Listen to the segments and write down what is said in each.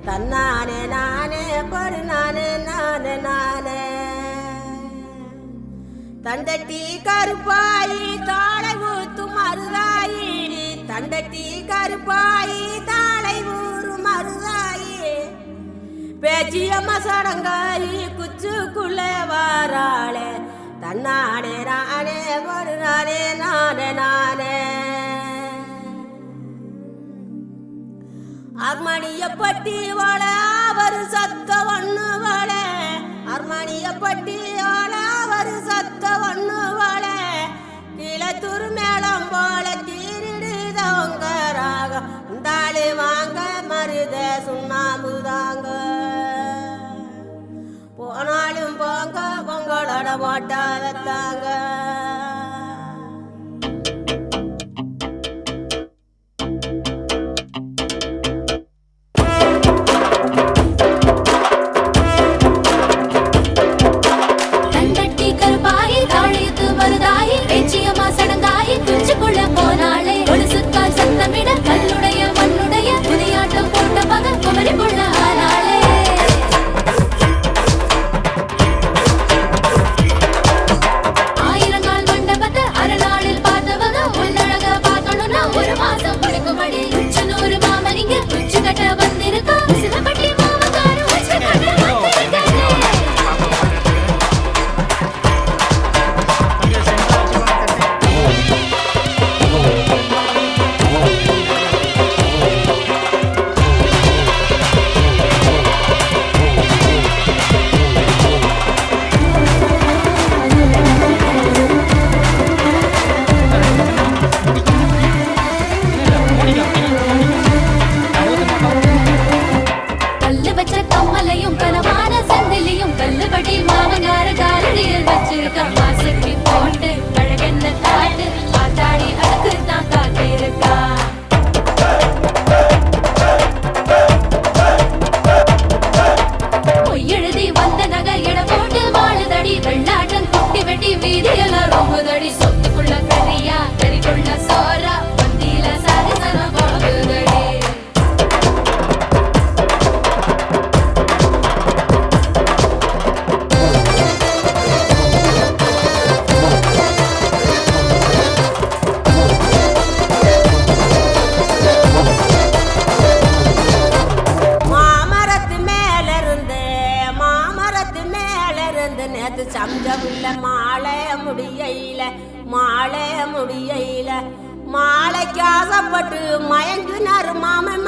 தன்னானே நானே படு நானே நானே நானே தண்டட்டி கருப்பாயி தாளை ஊத்து மருதாயி தண்டட்டி கருப்பாயி தாளை ஊறு மருதாயி பேச்சியம்மா சடங்காயி குச்சுக்குள்ளே வாராளே தன்னானே நானே படு நானே நானே நானே அர்மணிய பட்டி வாழ அவர் சத்த ஒண்ணு வாழ அர்மணிய பட்டி வாழ அவர் சத்த ஒண்ணு வாழ கீழத்தூர் மேளம் போல தீரிடுதவங்க ராகம் தாளி வாங்க மருத சுண்ணாம்பு தாங்க போனாலும் போங்க பொங்கலோட மாட்டா வைத்தாங்க நேத்து சம்ஜவுள்ள மாலை முடியல மாலைக்கு ஆசைப்பட்டு மயங்குனாரு மாமன்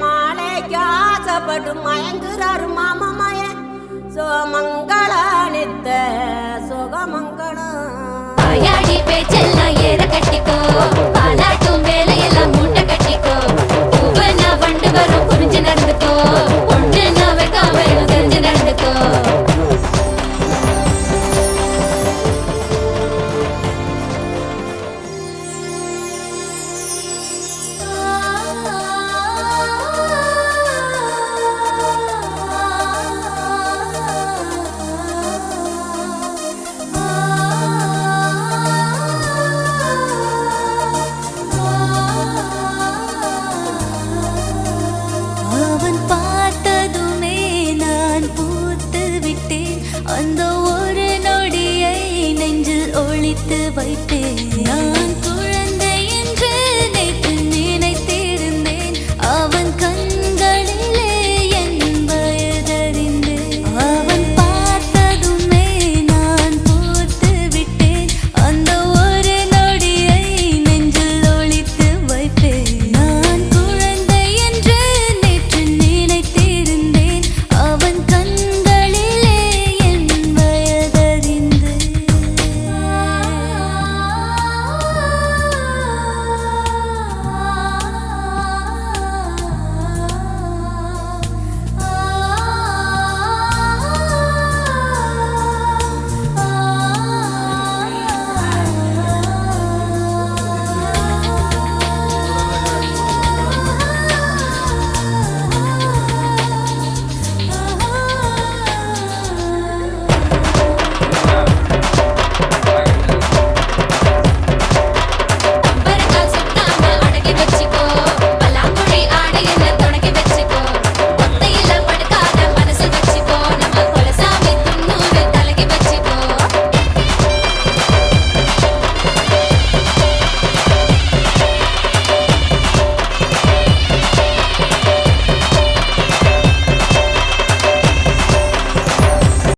மாலைக்கு ஆசைப்பட்டு மயங்குறாரு மாமன் சோமங்கள நித்த சுகமங்களம் பேச்செல்லாம் ஏற கட்டிக்கோ பாலாட்டும் வேலையெல்லாம் மூட்டை கட்டிக்கோ பூவனா வண்டு வரும் புரிஞ்சு நடந்துக்கோ ஒன்று நான் வைக்காம தெரிஞ்சு நடந்துக்கோ அந்த ஒரு நொடியை நெஞ்சில் ஒளித்து வைத்தேன்